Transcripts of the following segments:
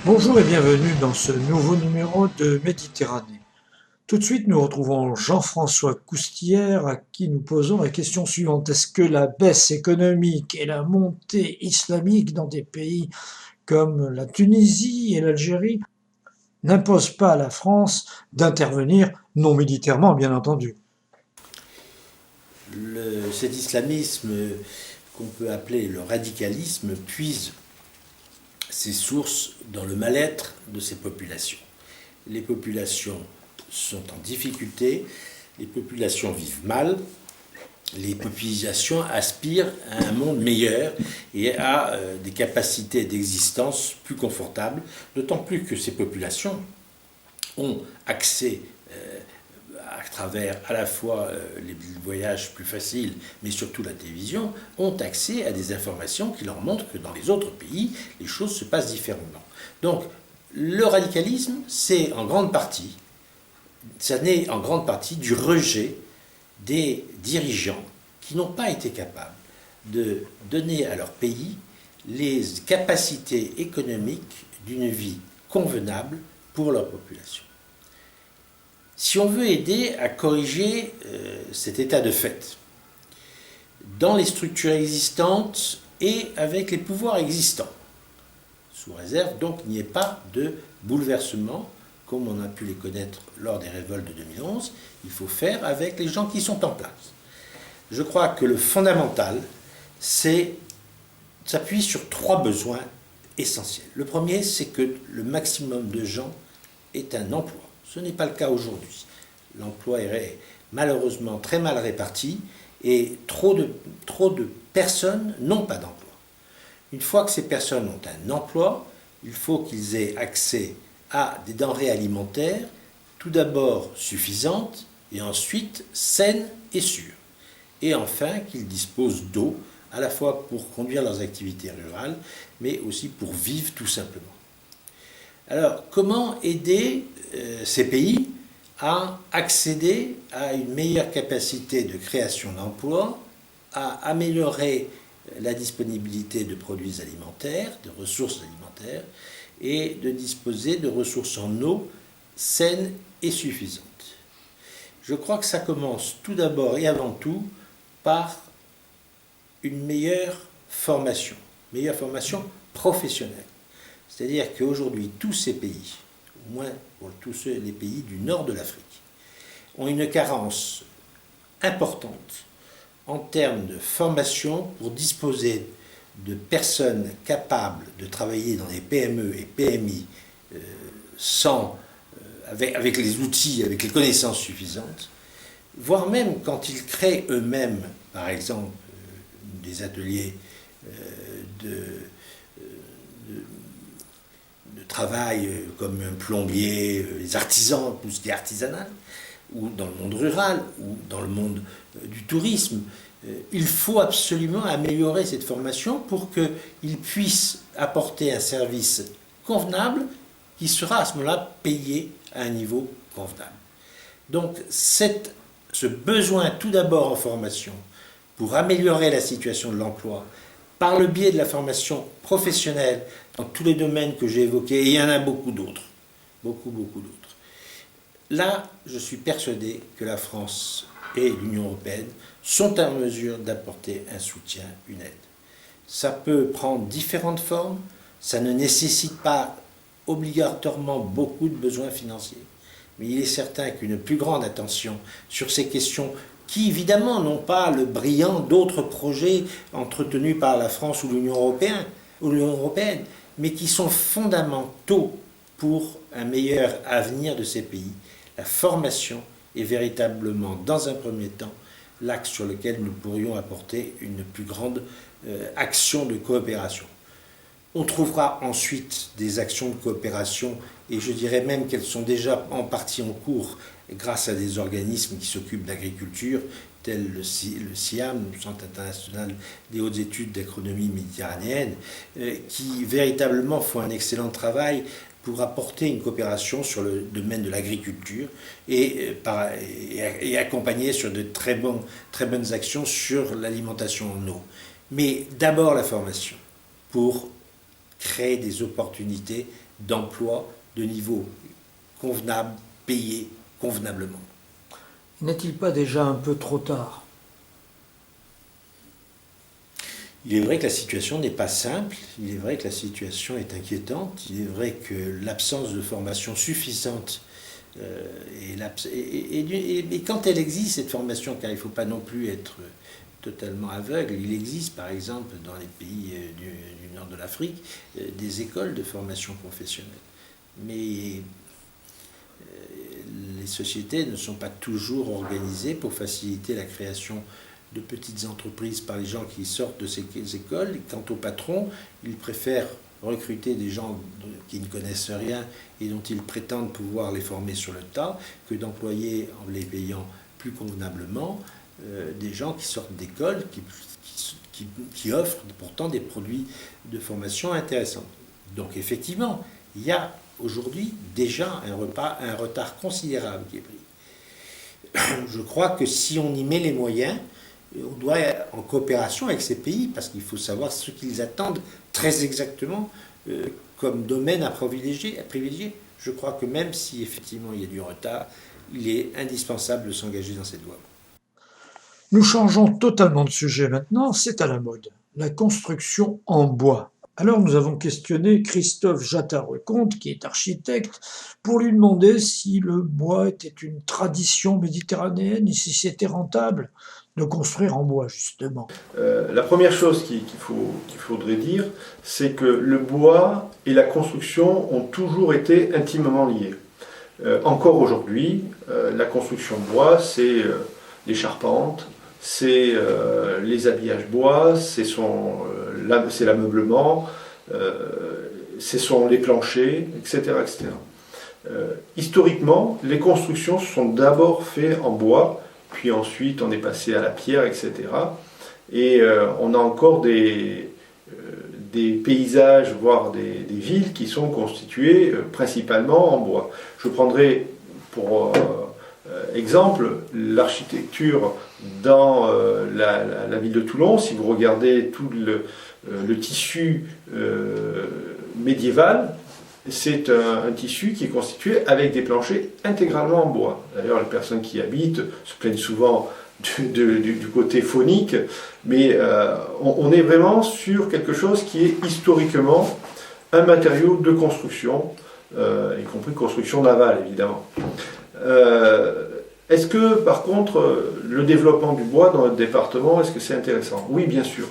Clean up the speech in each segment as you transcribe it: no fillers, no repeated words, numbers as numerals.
Bonjour et bienvenue dans ce nouveau numéro de Méditerranée. Tout de suite, nous retrouvons Jean-François Coustillère à qui nous posons la question suivante. Est-ce que la baisse économique et la montée islamique dans des pays comme la Tunisie et l'Algérie n'imposent pas à la France d'intervenir, non militairement bien entendu? Cet islamisme qu'on peut appeler le radicalisme puise ses sources dans le mal-être de ces populations. Les populations sont en difficulté, les populations vivent mal, les populations aspirent à un monde meilleur et à des capacités d'existence plus confortables, d'autant plus que ces populations ont accès à travers à la fois les voyages plus faciles, mais surtout la télévision, ont accès à des informations qui leur montrent que dans les autres pays, les choses se passent différemment. Donc, le radicalisme, ça naît en grande partie du rejet des dirigeants qui n'ont pas été capables de donner à leur pays les capacités économiques d'une vie convenable pour leur population. Si on veut aider à corriger cet état de fait, dans les structures existantes et avec les pouvoirs existants, sous réserve donc qu'il n'y ait pas de bouleversement, comme on a pu les connaître lors des révoltes de 2011, il faut faire avec les gens qui sont en place. Je crois que le fondamental, c'est s'appuie sur trois besoins essentiels. Le premier, c'est que le maximum de gens aient un emploi. Ce n'est pas le cas aujourd'hui. L'emploi est malheureusement très mal réparti et trop de personnes n'ont pas d'emploi. Une fois que ces personnes ont un emploi, il faut qu'ils aient accès à des denrées alimentaires, tout d'abord suffisantes et ensuite saines et sûres. Et enfin qu'ils disposent d'eau, à la fois pour conduire leurs activités rurales, mais aussi pour vivre tout simplement. Alors, comment aider ces pays à accéder à une meilleure capacité de création d'emplois, à améliorer la disponibilité de produits alimentaires, de ressources alimentaires, et de disposer de ressources en eau saines et suffisantes? Je crois que ça commence tout d'abord et avant tout par une meilleure formation professionnelle. C'est-à-dire qu'aujourd'hui, tous ces pays, au moins pour tous les pays du nord de l'Afrique, ont une carence importante en termes de formation pour disposer de personnes capables de travailler dans les PME et PMI avec les outils, avec les connaissances suffisantes, voire même quand ils créent eux-mêmes, par exemple, des ateliers de, de travail comme un plombier, les artisans, tout ce qui est artisanal, ou dans le monde rural, ou dans le monde du tourisme. Il faut absolument améliorer cette formation pour qu'ils puissent apporter un service convenable qui sera à ce moment-là payé à un niveau convenable. Donc ce besoin tout d'abord en formation pour améliorer la situation de l'emploi par le biais de la formation professionnelle dans tous les domaines que j'ai évoqués, et il y en a beaucoup d'autres, beaucoup d'autres. Là, je suis persuadé que la France et l'Union européenne sont en mesure d'apporter un soutien, une aide. Ça peut prendre différentes formes, ça ne nécessite pas obligatoirement beaucoup de besoins financiers, mais il est certain qu'une plus grande attention sur ces questions qui évidemment n'ont pas le brillant d'autres projets entretenus par la France ou l'Union européenne, mais qui sont fondamentaux pour un meilleur avenir de ces pays. La formation est véritablement, dans un premier temps, l'axe sur lequel nous pourrions apporter une plus grande action de coopération. On trouvera ensuite des actions de coopération, et je dirais même qu'elles sont déjà en partie en cours grâce à des organismes qui s'occupent d'agriculture, tels le CIAM, le Centre international des hautes études d'agronomie méditerranéenne, qui véritablement font un excellent travail pour apporter une coopération sur le domaine de l'agriculture et accompagner sur de très bonnes actions sur l'alimentation en eau. Mais d'abord la formation pour créer des opportunités d'emploi de niveau convenable, payé convenablement. N'est-il pas déjà un peu trop tard? Il est vrai que la situation n'est pas simple, il est vrai que la situation est inquiétante, il est vrai que l'absence de formation suffisante et quand elle existe, cette formation, car il ne faut pas non plus être totalement aveugle, il existe par exemple dans les pays du nord de l'Afrique des écoles de formation professionnelle. Mais les sociétés ne sont pas toujours organisées pour faciliter la création de petites entreprises par les gens qui sortent de ces écoles. Et quant aux patrons, ils préfèrent recruter des gens qui ne connaissent rien et dont ils prétendent pouvoir les former sur le tas que d'employer, en les payant plus convenablement, des gens qui sortent d'écoles, qui offrent pourtant des produits de formation intéressants. Donc effectivement, il y a aujourd'hui déjà un retard considérable qui est pris. Je crois que si on y met les moyens, on doit être en coopération avec ces pays, parce qu'il faut savoir ce qu'ils attendent très exactement comme domaine à privilégier. Je crois que même si effectivement il y a du retard, il est indispensable de s'engager dans cette voie. Nous changeons totalement de sujet maintenant, c'est à la mode. La construction en bois. Alors nous avons questionné Christophe Jattard-Lecomte, qui est architecte, pour lui demander si le bois était une tradition méditerranéenne et si c'était rentable de construire en bois, justement. La première chose qu'il faudrait dire, c'est que le bois et la construction ont toujours été intimement liés. Encore aujourd'hui, la construction de bois, c'est les charpentes, c'est les habillages bois, c'est l'ameublement, ce sont les planchers, etc. etc. Historiquement, les constructions sont d'abord faites en bois, puis ensuite on est passé à la pierre, etc. Et on a encore des paysages, voire des villes qui sont constituées principalement en bois. Je prendrai pour exemple l'architecture dans la ville de Toulon. Si vous regardez tout le tissu médiéval, c'est un tissu qui est constitué avec des planchers intégralement en bois. D'ailleurs, les personnes qui y habitent se plaignent souvent du côté phonique, mais on est vraiment sur quelque chose qui est historiquement un matériau de construction, y compris construction navale, évidemment. Est-ce que, par contre, le développement du bois dans notre département, est-ce que c'est intéressant? Oui, bien sûr.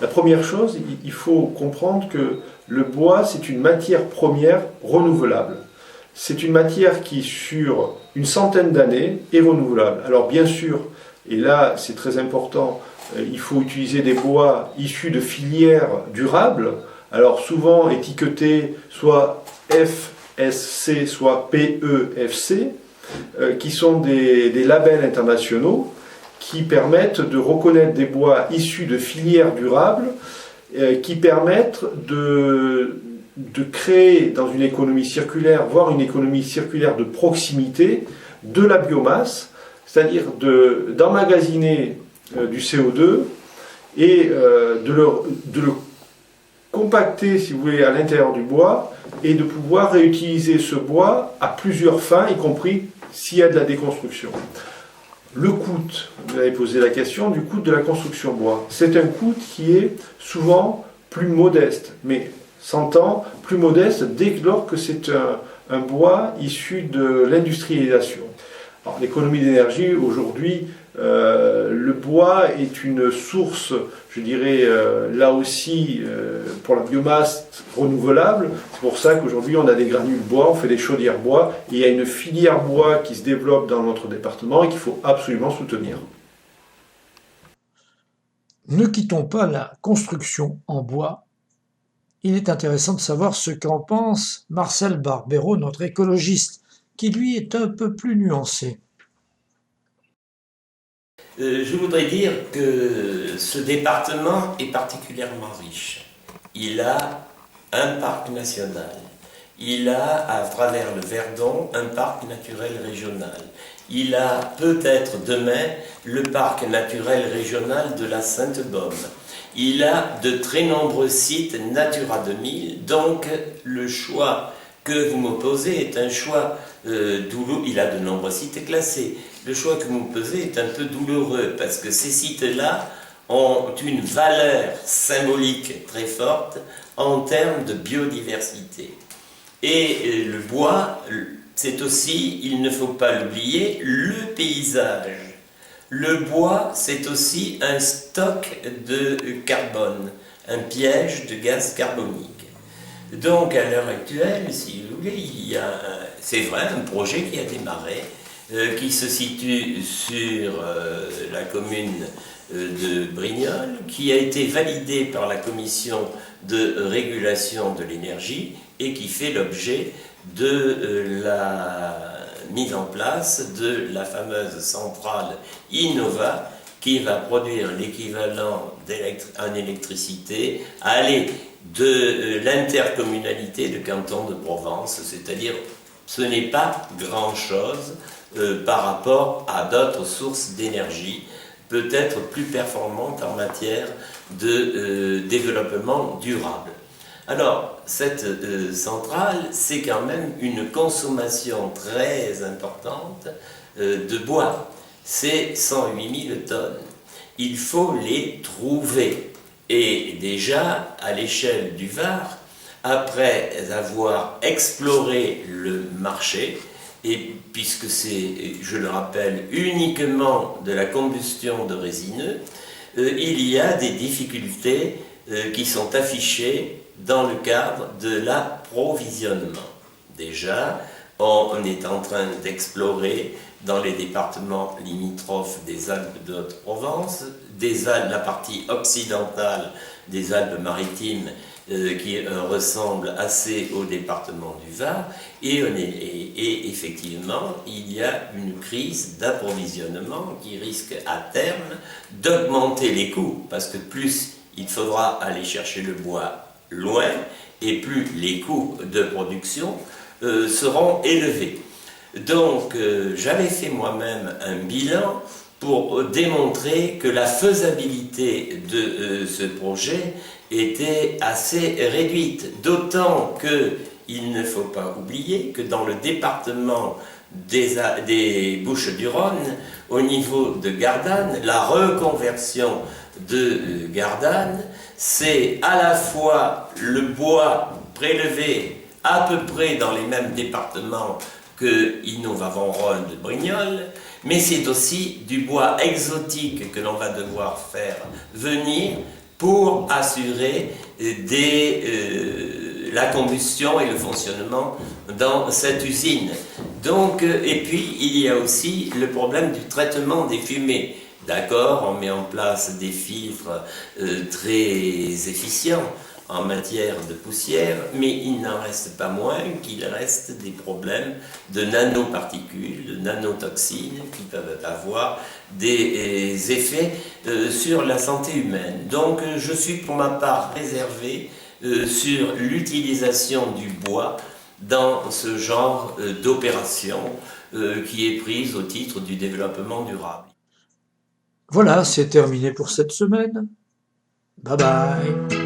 La première chose, il faut comprendre que le bois, c'est une matière première renouvelable. C'est une matière qui, sur une centaine d'années, est renouvelable. Alors, bien sûr, et là, c'est très important, il faut utiliser des bois issus de filières durables, alors souvent étiquetés soit FSC, soit PEFC, qui sont des labels internationaux qui permettent de reconnaître des bois issus de filières durables, qui permettent de créer dans une économie circulaire, voire une économie circulaire de proximité, de la biomasse, c'est-à-dire d'emmagasiner du CO2 et de le compacter, si vous voulez, à l'intérieur du bois et de pouvoir réutiliser ce bois à plusieurs fins, y compris s'il y a de la déconstruction. Le coût, vous avez posé la question du coût de la construction bois. C'est un coût qui est souvent plus modeste, mais s'entend plus modeste dès lors que c'est un bois issu de l'industrialisation. Alors, l'économie d'énergie, aujourd'hui, le bois est une source, je dirais, là aussi, pour la biomasse renouvelable. C'est pour ça qu'aujourd'hui, on a des granules bois, on fait des chaudières bois, et il y a une filière bois qui se développe dans notre département et qu'il faut absolument soutenir. Ne quittons pas la construction en bois. Il est intéressant de savoir ce qu'en pense Marcel Barbero, notre écologiste, qui lui est un peu plus nuancé. Je voudrais dire que ce département est particulièrement riche. Il a un parc national. Il a, à travers le Verdon, un parc naturel régional. Il a peut-être demain le parc naturel régional de la Sainte-Baume. Il a de très nombreux sites Natura 2000, donc le choix que vous me posez est un choix douloureux. Il a de nombreux sites classés. Le choix que vous me posez est un peu douloureux parce que ces sites-là ont une valeur symbolique très forte en termes de biodiversité. Et le bois, c'est aussi, il ne faut pas l'oublier, le paysage. Le bois, c'est aussi un stock de carbone, un piège de gaz carbonique. Donc, à l'heure actuelle, si vous voulez, il y a, c'est vrai, un projet qui a démarré, qui se situe sur la commune de Brignoles, qui a été validé par la commission de régulation de l'énergie et qui fait l'objet de la mise en place de la fameuse centrale Innova qui va produire l'équivalent en électricité aller de l'intercommunalité de canton de Provence, c'est-à-dire ce n'est pas grand-chose par rapport à d'autres sources d'énergie, peut-être plus performantes en matière de développement durable. Alors, cette centrale, c'est quand même une consommation très importante de bois. C'est 108 000 tonnes. Il faut les trouver. Et déjà, à l'échelle du Var, après avoir exploré le marché, et puisque c'est, je le rappelle, uniquement de la combustion de résineux, il y a des difficultés qui sont affichées dans le cadre de l'approvisionnement. Déjà, on est en train d'explorer dans les départements limitrophes des Alpes de Haute-Provence, des Alpes, la partie occidentale des Alpes-Maritimes qui ressemble assez au département du Var, et effectivement, il y a une crise d'approvisionnement qui risque à terme d'augmenter les coûts, parce que plus il faudra aller chercher le bois loin, et plus les coûts de production seront élevés. Donc, j'avais fait moi-même un bilan pour démontrer que la faisabilité de ce projet était assez réduite, d'autant qu'il ne faut pas oublier que dans le département des Bouches-du-Rhône, au niveau de Gardanne, la reconversion de Gardanne, c'est à la fois le bois prélevé à peu près dans les mêmes départements que Innova-Vonrolles de Brignoles, mais c'est aussi du bois exotique que l'on va devoir faire venir pour assurer la combustion et le fonctionnement dans cette usine. Donc, et puis, il y a aussi le problème du traitement des fumées. D'accord, on met en place des filtres très efficients en matière de poussière, mais il n'en reste pas moins qu'il reste des problèmes de nanoparticules, de nanotoxines qui peuvent avoir des effets sur la santé humaine. Donc je suis pour ma part réservé sur l'utilisation du bois dans ce genre d'opération qui est prise au titre du développement durable. Voilà, c'est terminé pour cette semaine. Bye bye.